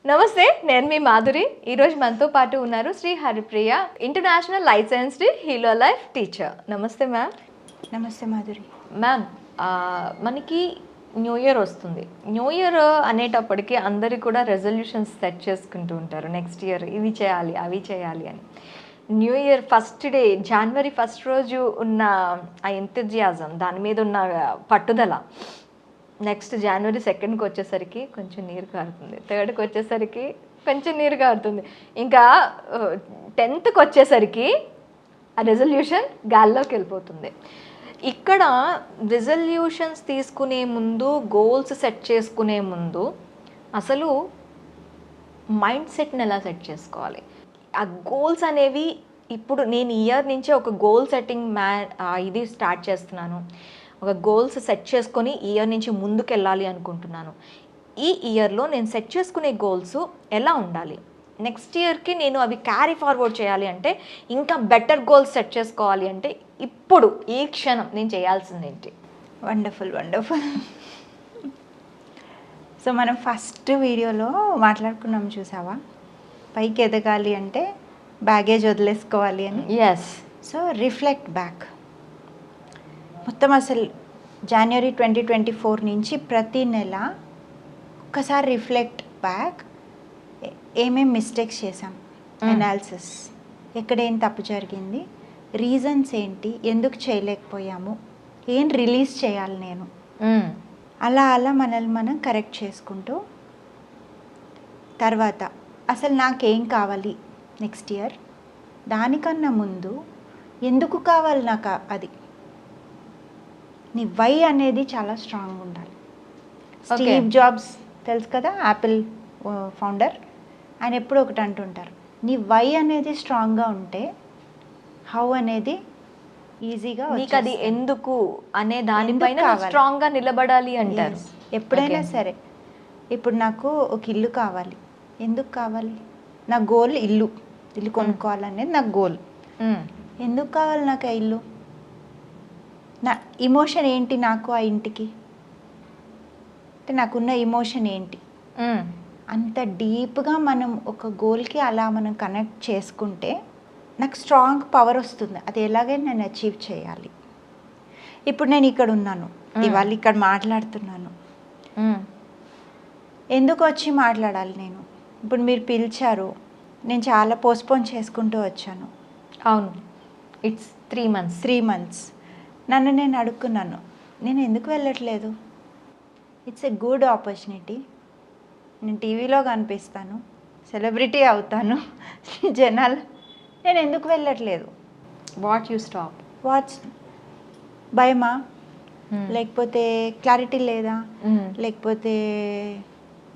నమస్తే, నేను మీ మాధురి. ఈరోజు మనతో పాటు ఉన్నారు Shri Haripriya, international licensed హీలో life teacher. నమస్తే మ్యామ్. నమస్తే మాధురి. మ్యామ్, మనకి న్యూ ఇయర్ వస్తుంది. న్యూ ఇయర్ అనేటప్పటికి అందరు కూడా రెజల్యూషన్స్ సెట్ చేసుకుంటూ ఉంటారు. నెక్స్ట్ ఇయర్ ఇవి చేయాలి, అవి చేయాలి అని. న్యూ ఇయర్ ఫస్ట్ డే, జనవరి ఫస్ట్ రోజు ఉన్న ఆ ఎంతజియాజం, దాని మీద ఉన్న పట్టుదల, నెక్స్ట్ జనవరి సెకండ్కి వచ్చేసరికి కొంచెం నీరు కారుతుంది, థర్డ్కి వచ్చేసరికి కొంచెం నీరు కారుతుంది, ఇంకా 10th వచ్చేసరికి ఆ రెజల్యూషన్ గాల్లోకి వెళ్ళిపోతుంది. ఇక్కడ రెజల్యూషన్స్ తీసుకునే ముందు, గోల్స్ సెట్ చేసుకునే ముందు అసలు మైండ్ సెట్ని ఎలా సెట్ చేసుకోవాలి? ఆ గోల్స్ అనేవి ఇప్పుడు నేను ఇయర్ నుంచే ఒక గోల్ సెట్టింగ్ ఇది స్టార్ట్ చేస్తున్నాను. ఒక గోల్స్ సెట్ చేసుకొని ఇయర్ నుంచి ముందుకు వెళ్ళాలి అనుకుంటున్నాను. ఈ ఇయర్లో నేను సెట్ చేసుకునే గోల్స్ ఎలా ఉండాలి? నెక్స్ట్ ఇయర్కి నేను అవి క్యారీ ఫార్వర్డ్ చేయాలి అంటే, ఇంకా బెటర్ గోల్స్ సెట్ చేసుకోవాలి అంటే ఇప్పుడు ఈ క్షణం నేను చేయాల్సిందేంటి? Wonderful wonderful. సో మనం ఫస్ట్ వీడియోలో మాట్లాడుకున్నాం, చూసావా? పైకి ఎదగాలి అంటే బ్యాగేజ్ వదిలేసుకోవాలి అని. ఎస్. So reflect back. మొత్తం అసలు జనవరి 2024 నుంచి ప్రతి నెల ఒక్కసారి రిఫ్లెక్ట్ బ్యాక్. ఏమేం మిస్టేక్స్ చేసాం, అనాలిసిస్, ఎక్కడేం తప్పు జరిగింది, రీజన్స్ ఏంటి, ఎందుకు చేయలేకపోయాము, ఏం రిలీజ్ చేయాలి నేను, అలా అలా మనల్ని మనం కరెక్ట్ చేసుకుంటూ, తర్వాత అసలు నాకేం కావాలి నెక్స్ట్ ఇయర్, దానికన్నా ముందు ఎందుకు కావాలి నాకు అది, నీ వై అనేది చాలా స్ట్రాంగ్ ఉండాలి. స్టీవ్ జాబ్స్ తెలుసు కదా, యాపిల్ ఫౌండర్, ఆయన ఎప్పుడు ఒకటి అంటుంటారు, నీ వై అనేది స్ట్రాంగ్గా ఉంటే హౌ అనేది ఈజీగా నీకు అది ఎందుకు అనే దానిపైన స్ట్రాంగ్గా నిలబడాలి అంటారు. ఎప్పుడైనా సరే. ఇప్పుడు నాకు ఒక ఇల్లు కావాలి, ఎందుకు కావాలి? నా గోల్ ఇల్లు కొనుక్కోవాలనేది నా గోల్. ఎందుకు కావాలి నాకు ఆ ఇల్లు? నా ఇమోషన్ ఏంటి నాకు ఆ ఇంటికి, అంటే నాకున్న ఇమోషన్ ఏంటి? అంత డీప్గా మనం ఒక గోల్కి అలా మనం కనెక్ట్ చేసుకుంటే నాకు స్ట్రాంగ్ పవర్ వస్తుంది. అది ఎలాగైనా నేను అచీవ్ చేయాలి. ఇప్పుడు నేను ఇక్కడ ఉన్నాను, ఇవాళ ఇక్కడ మాట్లాడుతున్నాను, ఎందుకు వచ్చి మాట్లాడాలి నేను? ఇప్పుడు మీరు పిలిచారు, నేను చాలా పోస్ట్పోన్ చేసుకుంటూ వచ్చాను. అవును, ఇట్స్ 3 months. నన్ను నేను అడుక్కున్నాను, నేను ఎందుకు వెళ్ళట్లేదు? It's a good opportunity. నేను టీవీలో కనిపిస్తాను, సెలబ్రిటీ అవుతాను, జనాలు, నేను ఎందుకు వెళ్ళట్లేదు? What you stop? వాట్స్ భయమా, లేకపోతే క్లారిటీ లేదా, లేకపోతే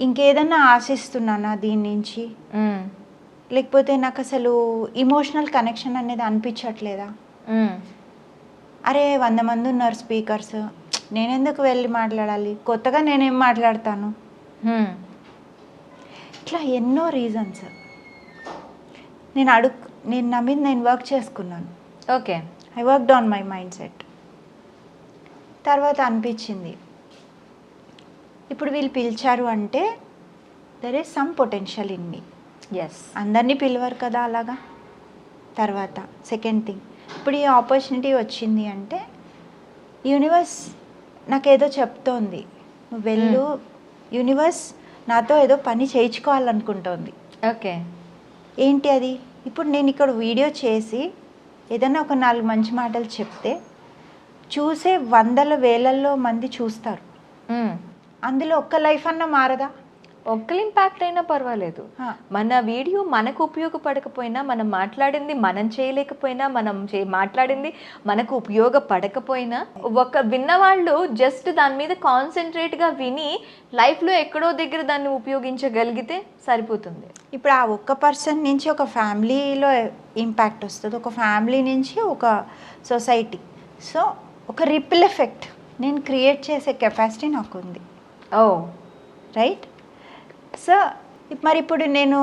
ఇంకేదన్నా ఆశిస్తున్నానా దీని నుంచి, లేకపోతే నాకు అసలు ఇమోషనల్ కనెక్షన్ అనేది అనిపించట్లేదా? అరే 100 మంది ఉన్నారు స్పీకర్స్, నేనెందుకు వెళ్ళి మాట్లాడాలి, కొత్తగా నేనేం మాట్లాడతాను? ఇట్లా ఎన్నో రీజన్స్. నేను నా మీద నేను వర్క్ చేసుకున్నాను. Okay, I worked on my mind set. తర్వాత అనిపించింది, ఇప్పుడు వీళ్ళు పిలిచారు అంటే there is some potential in me. Yes, అందరినీ పిలవరు కదా అలాగా. తర్వాత సెకండ్ థింగ్, ఇప్పుడు ఈ ఆపర్చునిటీ వచ్చింది అంటే యూనివర్స్ నాకేదో చెప్తోంది, నువ్వు వెళ్ళు, యూనివర్స్ నాతో ఏదో పని చేయించుకోవాలనుకుంటోంది. ఓకే, ఏంటి అది? ఇప్పుడు నేను ఇక్కడ వీడియో చేసి ఏదైనా ఒక 4 మంచి మాటలు చెప్తే చూసే 100,000 మంది చూస్తారు, అందులో ఒక్క లైఫ్ అన్నా మారదా? ఒక్కరి ఇంపాక్ట్ అయినా పర్వాలేదు. మన వీడియో మనకు ఉపయోగపడకపోయినా, మనం మాట్లాడింది మనం చేయలేకపోయినా, మనం మాట్లాడింది మనకు ఉపయోగపడకపోయినా, విన్నవాళ్ళు జస్ట్ దాని మీద కాన్సన్ట్రేట్గా విని లైఫ్లో ఎక్కడో దగ్గర దాన్ని ఉపయోగించగలిగితే సరిపోతుంది. ఇప్పుడు ఆ ఒక్క పర్సన్ నుంచి ఒక ఫ్యామిలీలో ఇంపాక్ట్ వస్తుంది, ఒక ఫ్యామిలీ నుంచి ఒక సొసైటీ. సో ఒక రిపిల్ ఎఫెక్ట్ నేను క్రియేట్ చేసే కెపాసిటీ నాకు ఉంది. ఓ రైట్. సో మరి ఇప్పుడు నేను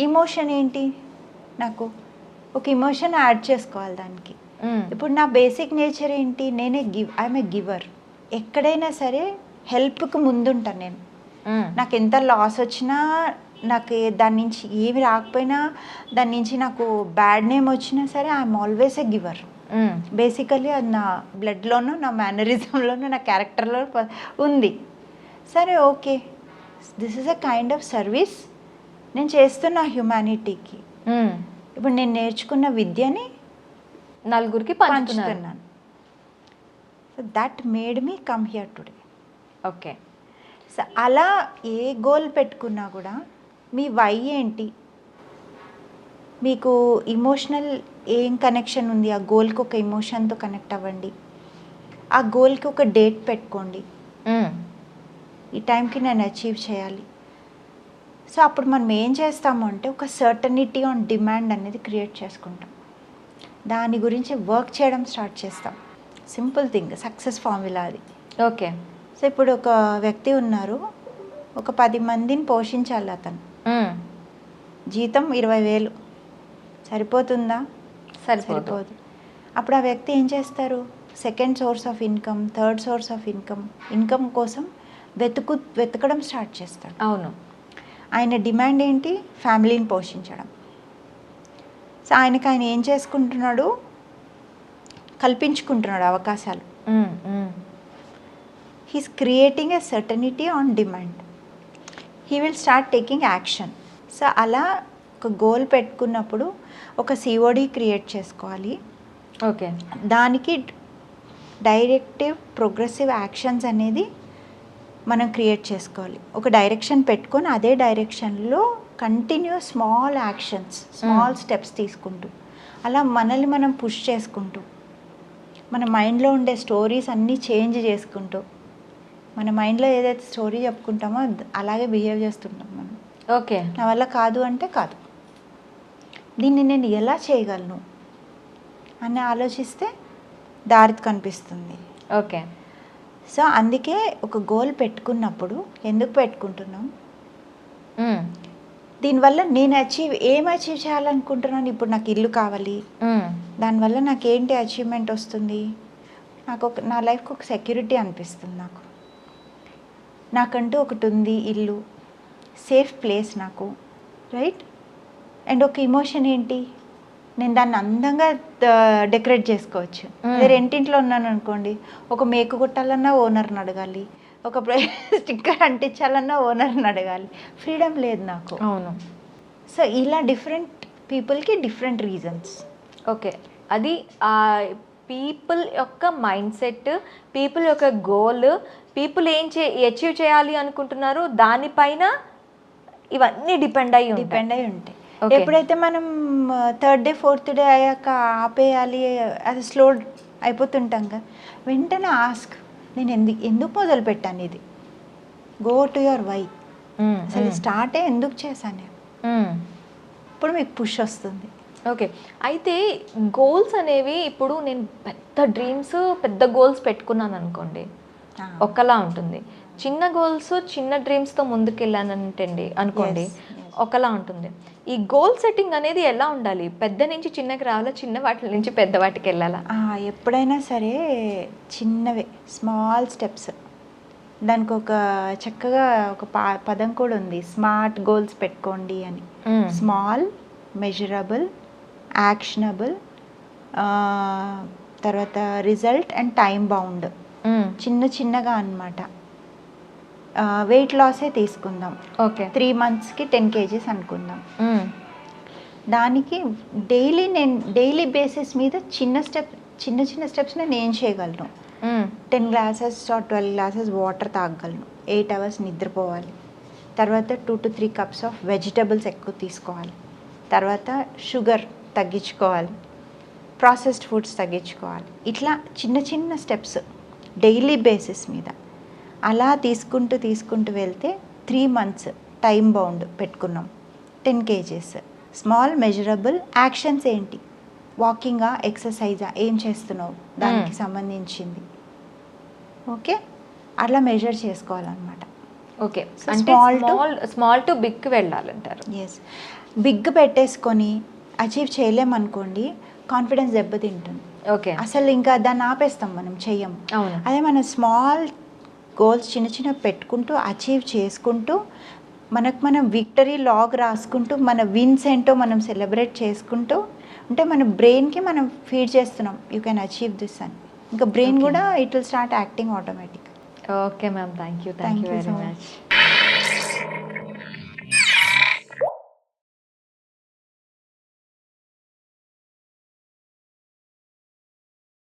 ఇమోషన్ ఏంటి, నాకు ఒక ఇమోషన్ యాడ్ చేసుకోవాలి దానికి. ఇప్పుడు నా బేసిక్ నేచర్ ఏంటి, ఐఎమ్ ఏ గివర్. ఎక్కడైనా సరే హెల్ప్కి ముందుంటాను నేను. నాకు ఎంత లాస్ వచ్చినా నాకు దాని నుంచి ఏమి రాకపోయినా, దాని నుంచి నాకు బ్యాడ్ నేమ్ వచ్చినా సరే, I'm always a giver. Basically అది నా బ్లడ్లోనూ, నా మేనరిజంలోనూ, నా క్యారెక్టర్లో ఉంది. సరే, okay, this is a kind of service నేను చేస్తున్నా హ్యుమానిటీకి. ఇప్పుడు నేను నేర్చుకున్న విద్యని నలుగురికి పంచుతున్నాను. So that made me come here today. Okay. So అలా ఏ గోల్ పెట్టుకున్నా కూడా మీ వై ఏంటి, మీకు ఇమోషనల్ ఏం కనెక్షన్ ఉంది, ఆ గోల్కి ఒక ఇమోషన్తో కనెక్ట్ అవ్వండి. ఆ గోల్కి ఒక డేట్ పెట్టుకోండి, ఈ టైంకి నేను అచీవ్ చేయాలి. సో అప్పుడు మనం ఏం చేస్తాము అంటే ఒక సర్టనిటీ ఆన్ డిమాండ్ అనేది క్రియేట్ చేసుకుంటాం. దాని గురించి వర్క్ చేయడం స్టార్ట్ చేస్తాం. సింపుల్ థింగ్, సక్సెస్ ఫార్ములా అది. ఓకే. సో ఇప్పుడు ఒక వ్యక్తి ఉన్నారు, ఒక 10 మందిని పోషించాలి అతను. జీతం 20,000 సరిపోతుందా? సరిపోదు. అప్పుడు ఆ వ్యక్తి ఏం చేస్తారు? Second source of income, third source of income కోసం వెతకడం స్టార్ట్ చేస్తాడు. అవును. ఆయన డిమాండ్ ఏంటి? ఫ్యామిలీని పోషించడం. సో ఆయన ఏం చేసుకుంటున్నాడు? కల్పించుకుంటున్నాడు అవకాశాలు. He's creating a certainty on demand. He will start taking action. So అలా ఒక గోల్ పెట్టుకున్నప్పుడు ఒక సిఓడి క్రియేట్ చేసుకోవాలి. ఓకే. దానికి డైరెక్టివ్ ప్రోగ్రెసివ్ యాక్షన్స్ అనేది మనం క్రియేట్ చేసుకోవాలి. ఒక డైరెక్షన్ పెట్టుకొని అదే డైరెక్షన్లో continuous small actions, small steps తీసుకుంటూ, అలా మనల్ని మనం పుష్ చేసుకుంటూ, మన మైండ్లో ఉండే స్టోరీస్ అన్నీ చేంజ్ చేసుకుంటూ, మన మైండ్లో ఏదైతే స్టోరీ చెప్పుకుంటామో అలాగే బిహేవ్ చేస్తుంటాం మనం. ఓకే. నా వల్ల కాదు అంటే కాదు, దీన్ని నేను ఎలా చేయగలను అని ఆలోచిస్తే దారి కనిపిస్తుంది. ఓకే. సో అందుకే ఒక గోల్ పెట్టుకున్నప్పుడు ఎందుకు పెట్టుకుంటున్నాం, దీనివల్ల నేను ఏం అచీవ్ చేయాలనుకుంటున్నాను. ఇప్పుడు నాకు ఇల్లు కావాలి, దానివల్ల నాకు ఏంటి అచీవ్మెంట్ వస్తుంది? నా లైఫ్కి ఒక సెక్యూరిటీ అనిపిస్తుంది. నాకంటూ ఒకటి ఉంది, ఇల్లు, సేఫ్ ప్లేస్ నాకు, రైట్. అండ్ ఒక ఇమోషన్ ఏంటి, నేను దాన్ని అందంగా డెకరేట్ చేసుకోవచ్చు. అదే రెంటింట్లో ఉన్నాను అనుకోండి, ఒక మేకు కుట్టాలన్నా ఓనర్ని అడగాలి, ఒక స్టిక్కర్ అంటించాలన్నా ఓనర్ని అడగాలి. ఫ్రీడమ్ లేదు నాకు. అవును. సో ఇలా డిఫరెంట్ పీపుల్కి డిఫరెంట్ రీజన్స్. ఓకే. అది పీపుల్ యొక్క మైండ్ సెట్, పీపుల్ యొక్క గోల్, పీపుల్ ఏం అచీవ్ చేయాలి అనుకుంటున్నారు దానిపైన ఇవన్నీ డిపెండ్ అయి ఉంటాయి. ఎప్పుడైతే మనం థర్డ్ డే ఫోర్త్ డే అయ్యాక ఆపేయాలి, అది స్లో అయిపోతుంటాం కదా, వెంటనే ఆస్క్, నేను ఎందుకు మొదలు పెట్టాను ఇది. Go to your why. అసలు స్టార్టే ఎందుకు చేశాను, ఇప్పుడు మీకు పుష్ వస్తుంది. ఓకే. అయితే గోల్స్ అనేవి ఇప్పుడు నేను పెద్ద డ్రీమ్స్, పెద్ద గోల్స్ పెట్టుకున్నాను అనుకోండి, ఒకలా ఉంటుంది. చిన్న గోల్స్, చిన్న డ్రీమ్స్తో ముందుకెళ్ళానంటండి అనుకోండి, ఒకలా ఉంటుంది. ఈ గోల్ సెట్టింగ్ అనేది ఎలా ఉండాలి? పెద్ద నుంచి చిన్నకి రావాలా, చిన్న వాటి నుంచి పెద్ద వాటికి వెళ్ళాలా? ఎప్పుడైనా సరే చిన్నవే, స్మాల్ స్టెప్స్. దానికి ఒక చక్కగా ఒక పదం కూడా ఉంది, స్మార్ట్ గోల్స్ పెట్టుకోండి అని. స్మాల్, మెజరబుల్, యాక్షనబుల్, తర్వాత రిజల్ట్ అండ్ టైం బౌండ్. చిన్నగా అన్నమాట. వెయిట్ లాసే తీసుకుందాం. ఓకే. 3 monthsకి 10 kgs అనుకుందాం. దానికి డైలీ బేసిస్ మీద చిన్న స్టెప్స్ నేను ఏం చేయగలను. 10 glasses or 12 glasses వాటర్ తాగగలను. 8 hours నిద్రపోవాలి. తర్వాత 2 to 3 cups ఆఫ్ వెజిటబుల్స్ ఎక్కువ తీసుకోవాలి. తర్వాత షుగర్ తగ్గించుకోవాలి, ప్రాసెస్డ్ ఫుడ్స్ తగ్గించుకోవాలి. ఇట్లా చిన్న స్టెప్స్ డైలీ బేసిస్ మీద అలా తీసుకుంటూ వెళ్తే 3 months టైం బౌండ్ పెట్టుకున్నాం. 10 kgs. స్మాల్ మెజరబుల్ యాక్షన్స్ ఏంటి, వాకింగా, ఎక్సర్సైజా, ఏం చేస్తున్నావు దానికి సంబంధించింది. ఓకే, అట్లా మెజర్ చేసుకోవాలన్నమాట. ఓకే. స్మాల్ టు బిగ్ వెళ్ళాలంటారు. ఎస్. బిగ్ పెట్టేసుకొని అచీవ్ చేయలేమనుకోండి, కాన్ఫిడెన్స్ దెబ్బతింటుంది. ఓకే. అసలు ఇంకా దాన్ని ఆపేస్తాం, మనం చెయ్యము. అవును. అదే మన స్మాల్ గోల్స్ చిన్న పెట్టుకుంటూ అచీవ్ చేసుకుంటూ మనం విక్టరీ లాగ్ రాసుకుంటూ మన విన్స్ ఏంటో మనం సెలబ్రేట్ చేసుకుంటూ అంటే మన బ్రెయిన్కి మనం ఫీడ్ చేస్తున్నాం యూ కెన్ అచీవ్ దిస్ అని. ఇంకా బ్రెయిన్ Okay. కూడా it will start acting automatic. Okay ma'am, thank you Thank you very so much.